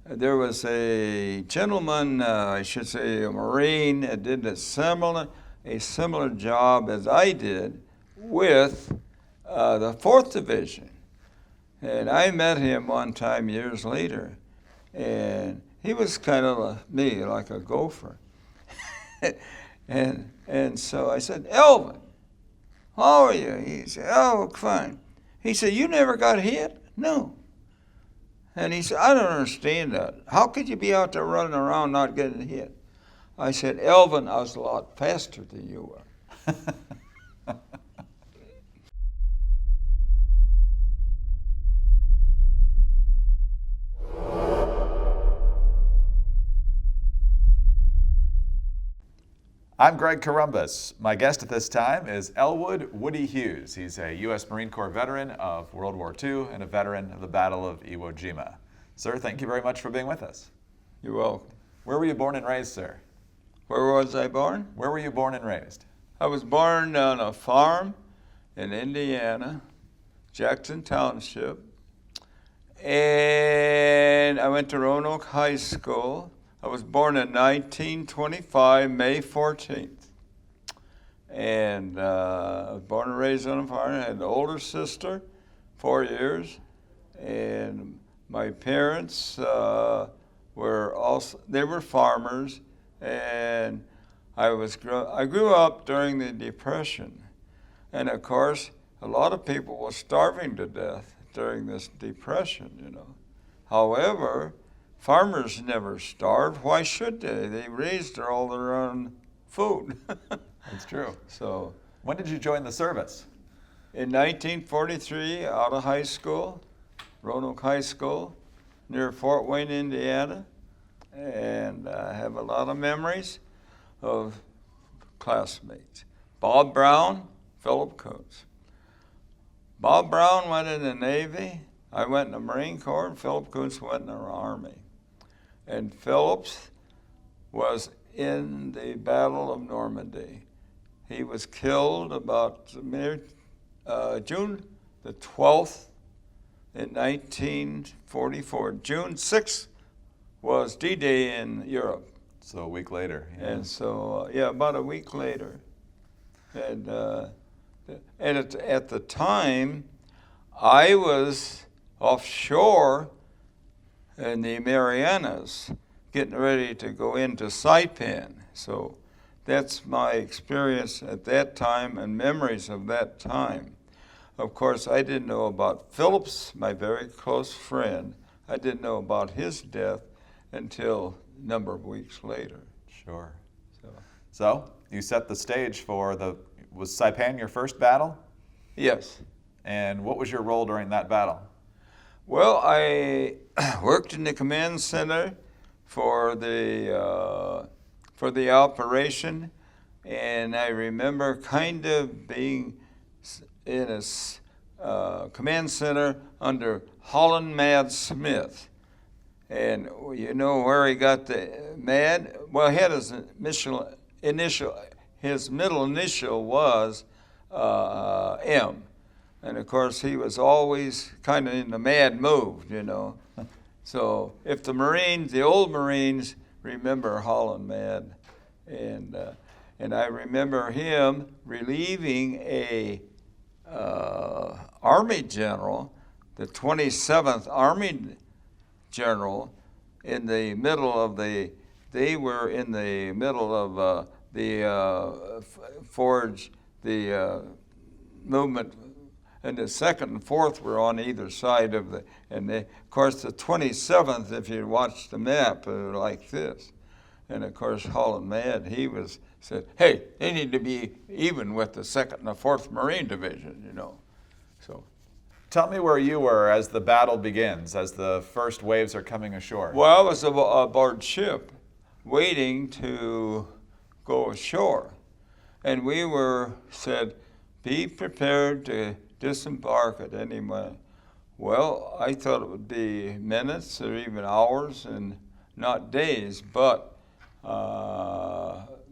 there was a gentleman, I should say a Marine, that did a similar job as I did with the 4th Division. And I met him one time years later, and he was kind of me, like a gopher. and so I said, Elvin, how are you? He said, oh, fine. He said, you never got hit? No. And he said, I don't understand that. How could you be out there running around not getting hit? I said, Elvin, I was a lot faster than you were. I'm Greg Corumbus. My guest at this time is Elwood Woody Hughes. He's a U.S. Marine Corps veteran of World War II and a veteran of the Battle of Iwo Jima. Sir, thank you very much for being with us. You're welcome. Where were you born and raised, sir? Where was I born? Where were you born and raised? I was born on a farm in Indiana, Jackson Township, and I went to Roanoke High School. I was born in 1925, May 14th. And I was born and raised on a farm. I had an older sister, 4 years. And my parents they were farmers. And I grew up during the Depression. And of course, a lot of people were starving to death during this Depression, you know. However, farmers never starved. Why should they? They raised all their own food. That's true. So, when did you join the service? In 1943, out of high school, Roanoke High School, near Fort Wayne, Indiana. And I have a lot of memories of classmates. Bob Brown, Philip Coates. Bob Brown went in the Navy. I went in the Marine Corps, and Philip Coates went in the Army. And Phillips was in the Battle of Normandy. He was killed about June the 12th in 1944. June 6th was D-Day in Europe. So a week later. Yeah. And so, about a week later. And at the time, I was offshore in the Marianas, getting ready to go into Saipan. So that's my experience at that time and memories of that time. Of course, I didn't know about Phillips, my very close friend. I didn't know about his death until a number of weeks later. Sure. So you set the stage for was Saipan your first battle? Yes. And what was your role during that battle? Well, I worked in the command center for the operation, and I remember kind of being in a command center under Holland Mad Smith. And you know where he got the Mad? Well, he had his middle initial was M. And of course, he was always kind of in the mad mood, you know. So if the old Marines remember Holland Mad, and I remember him relieving a Army general, the 27th Army general, in the middle of they were in the middle of the forge, the movement. And the 2nd and 4th were on either side of of course the 27th, if you watch the map, like this. And of course Holland Mad, said, hey, they need to be even with the 2nd and the 4th Marine Division, you know. So, tell me where you were as the battle begins, as the first waves are coming ashore. Well, I was aboard ship, waiting to go ashore. And we said, be prepared to disembark at any moment. Well, I thought it would be minutes or even hours and not days, but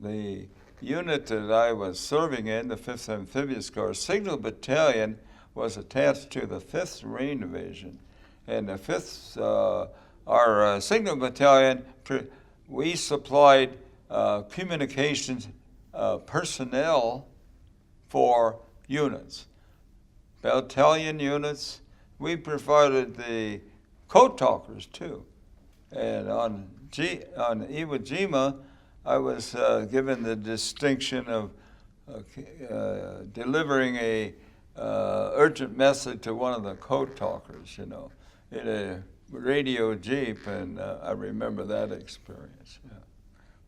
the unit that I was serving in, the 5th Amphibious Corps Signal Battalion, was attached to the 5th Marine Division. And the 5th our signal battalion, we supplied communications personnel for units, battalion units. We provided the code talkers too. And on Iwo Jima, I was given the distinction of delivering a urgent message to one of the code talkers, you know, in a radio jeep, and I remember that experience. Yeah.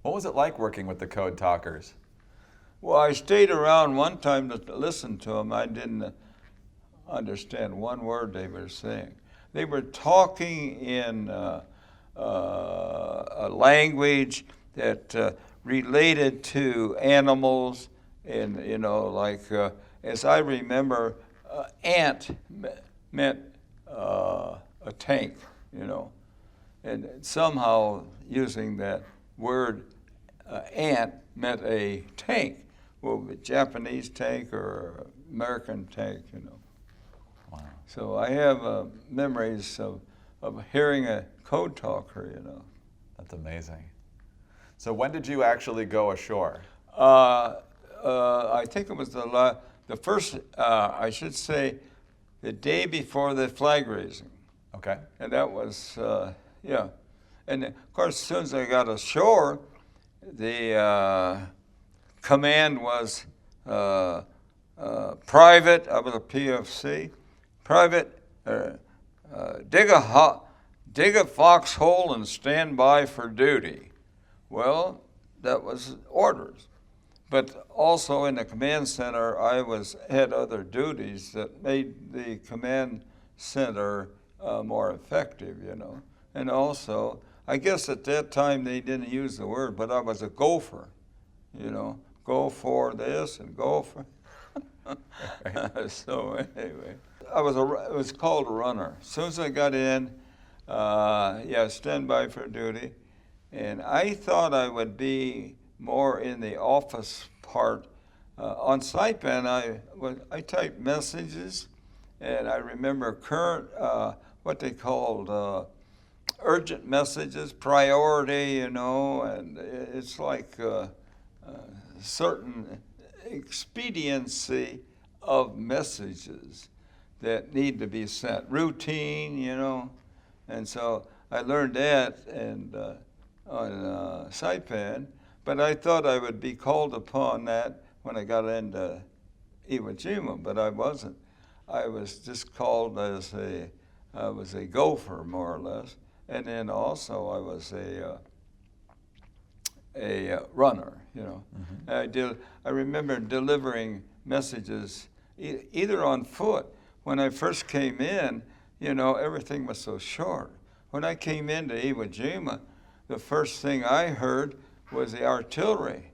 What was it like working with the code talkers? Well, I stayed around one time to listen to them. I didn't understand one word they were saying. They were talking in a language that related to animals, and you know, like as I remember, ant meant a tank, you know, and somehow using that word ant meant a tank, well, a Japanese tank or American tank, you know. Wow. So I have memories of hearing a code talker, you know. That's amazing. So when did you actually go ashore? I think it was the first, I should say, the day before the flag raising. Okay. And that was, yeah. And of course, as soon as I got ashore, the command was private. I was a PFC. Private, dig a foxhole and stand by for duty. Well, that was orders. But also in the command center, I had other duties that made the command center more effective, you know. And also, I guess at that time they didn't use the word, but I was a gopher, you know. Go for this and go for. So anyway, it was called a runner. As soon as I got in, yeah, stand by for duty. And I thought I would be more in the office part. On Saipan, I typed messages, and I remember current, what they called urgent messages, priority, you know, and it's like certain expediency of messages that need to be sent, routine, you know. And so I learned that and on Saipan, but I thought I would be called upon that when I got into Iwo Jima, but I wasn't. I was just called as I was a gopher, more or less, and then also I was a runner, you know. Mm-hmm. I remember delivering messages either on foot. When I first came in, you know, everything was so short. When I came into Iwo Jima, the first thing I heard was the artillery.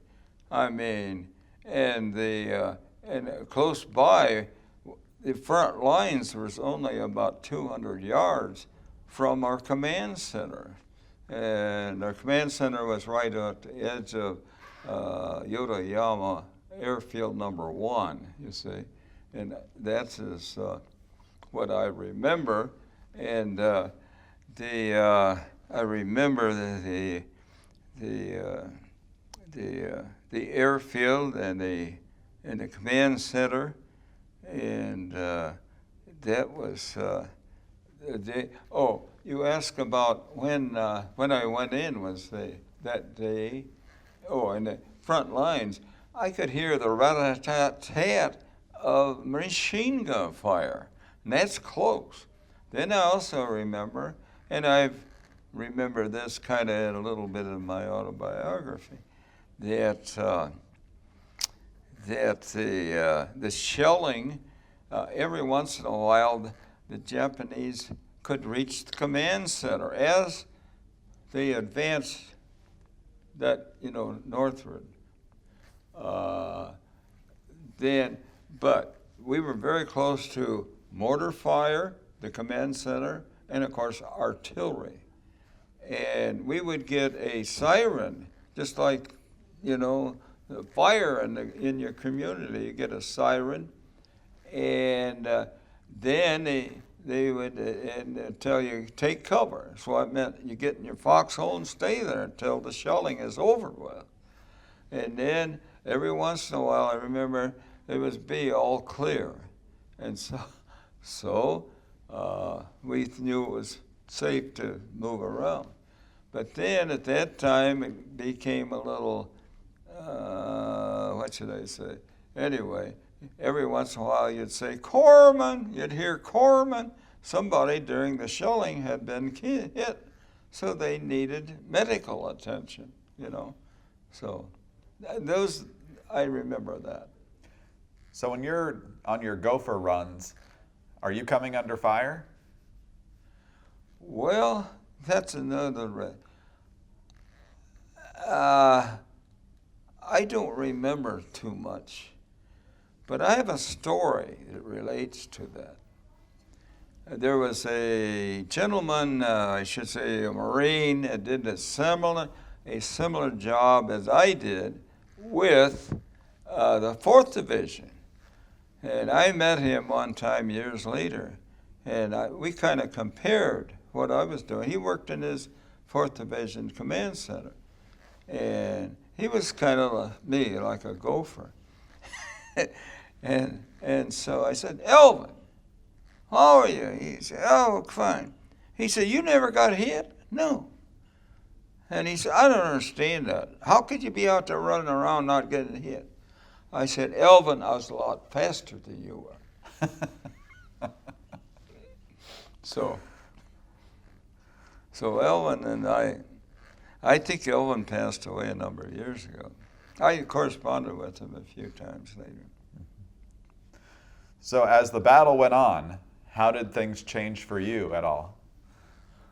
I mean, and close by, the front lines was only about 200 yards from our command center. And our command center was right at the edge of Yodoyama Airfield number 1, you see. And that's what I remember. And I remember the airfield and the command center, and that was the day. Oh, you asked about when I went in was that day. Oh, in the front lines, I could hear the rat-a-tat-tat of machine gun fire, and that's close. Then I also remember, and I've remembered this kind of in a little bit of my autobiography, that the shelling, every once in a while, the Japanese could reach the command center as they advanced that, you know, northward. But we were very close to mortar fire, the command center, and of course artillery. And we would get a siren, just like, you know, the fire in your community. You get a siren, and then they would tell you, take cover. So it meant you get in your foxhole and stay there until the shelling is over with. And then every once in a while, I remember it was be all clear. And so we knew it was safe to move around. But then at that time, it became a little, what should I say? Anyway, every once in a while you'd say, Corpsman, you'd hear Corpsman. Somebody during the shelling had been hit, so they needed medical attention, you know. So those, I remember that. So when you're on your gopher runs, are you coming under fire? Well, that's another. I don't remember too much, but I have a story that relates to that. There was a gentleman, I should say a Marine, that did a similar job as I did with the 4th Division. And I met him one time years later, and we kind of compared what I was doing. He worked in his 4th Division Command Center, and he was kind of me, like a gopher. and so I said, Elvin, how are you? He said, oh, fine. He said, you never got hit? No. And he said, I don't understand that. How could you be out there running around not getting hit? I said, Elvin, I was a lot faster than you were. So Elvin and I think Elvin passed away a number of years ago. I corresponded with him a few times later. So as the battle went on, how did things change for you at all?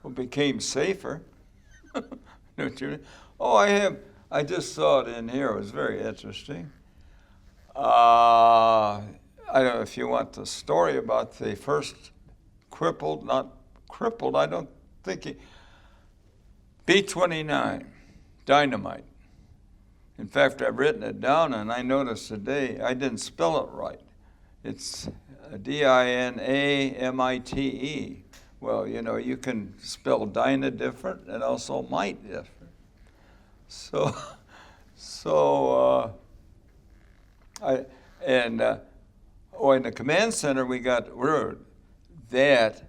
Well, it became safer. Oh, I just saw it in here. It was very interesting. I don't know if you want the story about the first not crippled, I don't think B-29, dynamite. In fact, I've written it down, and I noticed today I didn't spell it right. It's D-I-N-A-M-I-T-E. Well, you know, you can spell dyna different and also might different. In the command center, we got word that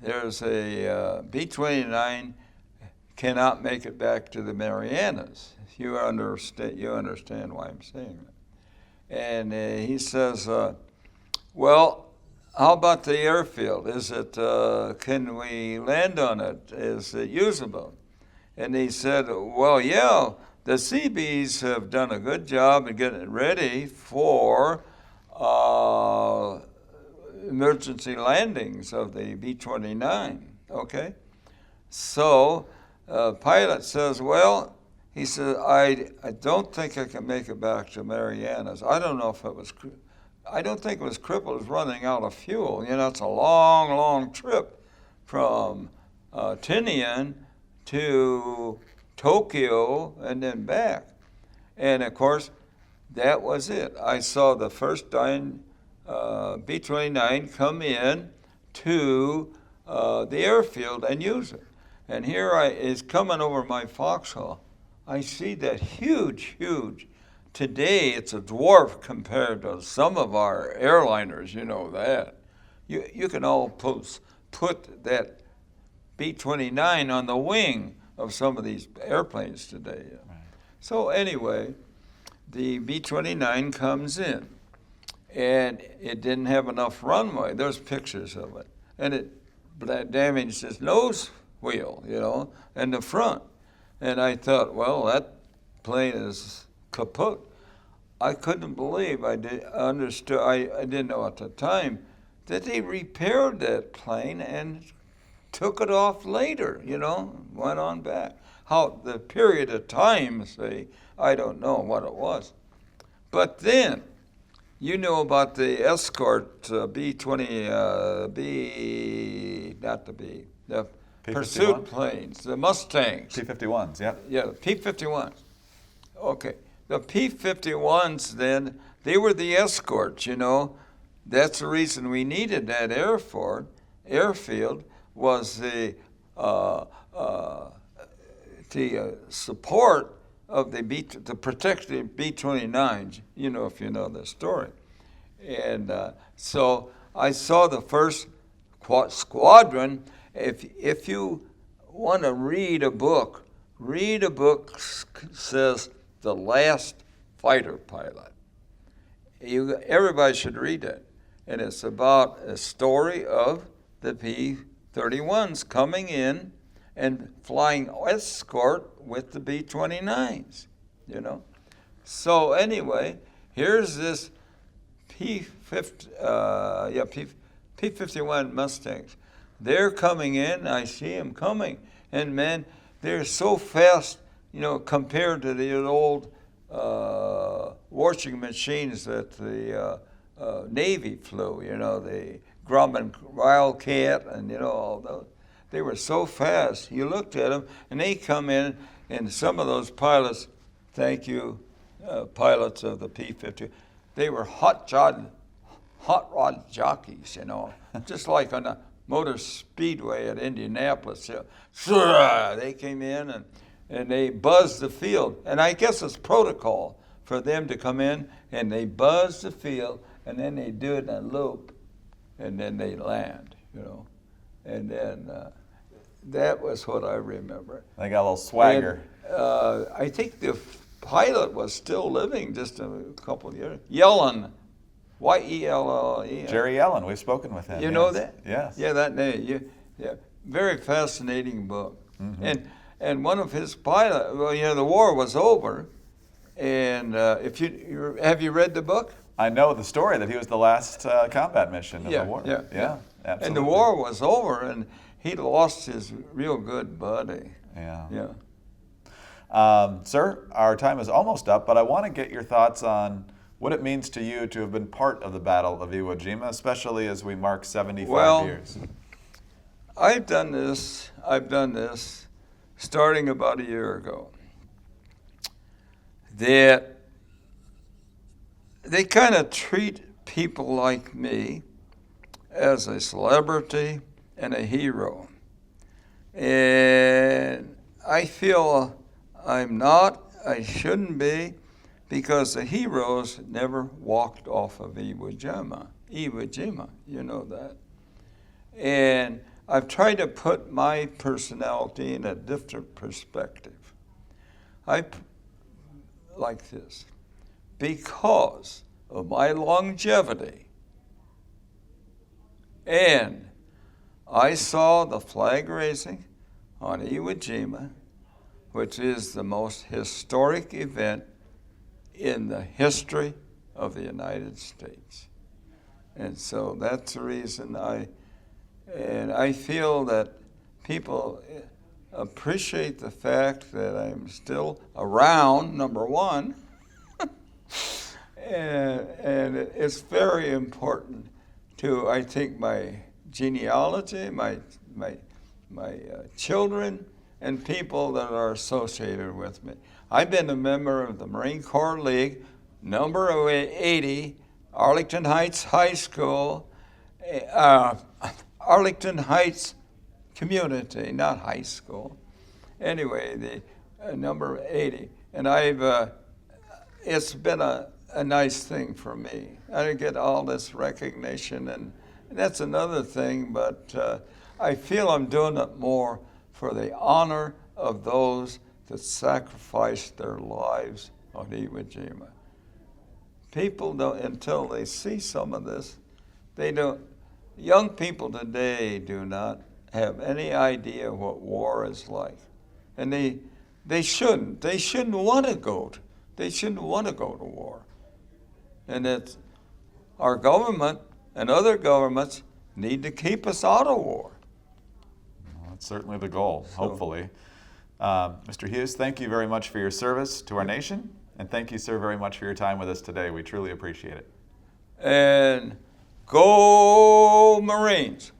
there's a B-29 cannot make it back to the Marianas. You understand why I'm saying that. And he says, well, how about the airfield? Can we land on it? Is it usable? And he said, well, yeah, the Seabees have done a good job in getting it ready for emergency landings of the B-29, okay? So pilot says, well, he said, I don't think I can make it back to Marianas. I don't know if it was, I don't think it was crippled, it was running out of fuel. You know, it's a long, long trip from Tinian to Tokyo and then back. And of course, that was it. I saw the first B-29 come in to the airfield and use it. And here is coming over my foxhole. I see that huge. Today it's a dwarf compared to some of our airliners, you know that. You can all put that B-29 on the wing of some of these airplanes today. Right. So anyway, the B-29 comes in, and it didn't have enough runway. There's pictures of it. And it damaged its nose wheel, you know, and the front. And I thought, well, that plane is kaput. I couldn't believe, I didn't know at the time, that they repaired that plane and took it off later, you know, went on back. How the period of time, say, I don't know what it was. But then, you know about the escort the pursuit planes, the Mustangs. P-51s, yeah. Yeah, the P-51s. Okay. The P-51s then, they were the escorts, you know. That's the reason we needed that airport. airfield was the support of the protected B-29s, you know, if you know the story. And so I saw the first squadron. If you want to read a book says The Last Fighter Pilot. Everybody should read it. And it's about a story of the P-31s coming in and flying escort with the B-29s, you know. So anyway, here's this P-51 Mustangs. They're coming in, I see them coming, and man, they're so fast, you know, compared to the old washing machines that the Navy flew, you know, the Grumman Wildcat and, you know, all those. They were so fast. You looked at them, and they come in, and some of those pilots, thank you, pilots of the P-50, they were hot rod jockeys, you know, just like on a motor speedway at Indianapolis. They came in and they buzzed the field. And I guess it's protocol for them to come in and they buzz the field, and then they do it in a loop, and then they land, you know. And then that was what I remember. They got a little swagger. And, I think the pilot was still living just a couple of years. Yellen, Y-E-L-L-E. Jerry Yellen, we've spoken with him. You know that? Yes. Yeah, that name. Yeah, very fascinating book. Mm-hmm. And one of his pilots, well, you know, the war was over, and have you read the book? I know the story that he was the last combat mission of the war. Yeah, absolutely. And the war was over, and he lost his real good buddy. Yeah. Sir, our time is almost up, but I want to get your thoughts on what it means to you to have been part of the Battle of Iwo Jima, especially as we mark 75 years. I've done this starting about a year ago. That they kind of treat people like me as a celebrity and a hero. And I feel I'm not, I shouldn't be, because the heroes never walked off of Iwo Jima, you know that. And I've tried to put my personality in a different perspective. Like this. Because of my longevity, and I saw the flag raising on Iwo Jima, which is the most historic event in the history of the United States. And so that's the reason I feel that people appreciate the fact that I'm still around, number one, and it's very important to, I think, my genealogy, my children, and people that are associated with me. I've been a member of the Marine Corps League, number 80, Arlington Heights High School, Arlington Heights Community, not high school. Anyway, the number 80. And it's been a nice thing for me. I get all this recognition, and that's another thing, but I feel I'm doing it more for the honor of those that sacrificed their lives on Iwo Jima. People don't, until they see some of this, they don't, young people today do not have any idea what war is like. And they shouldn't want to go to war. And it's our government and other governments need to keep us out of war. Well, that's certainly the goal, hopefully. Mr. Hughes, thank you very much for your service to our nation, and thank you, sir, very much for your time with us today. We truly appreciate it. And go Marines!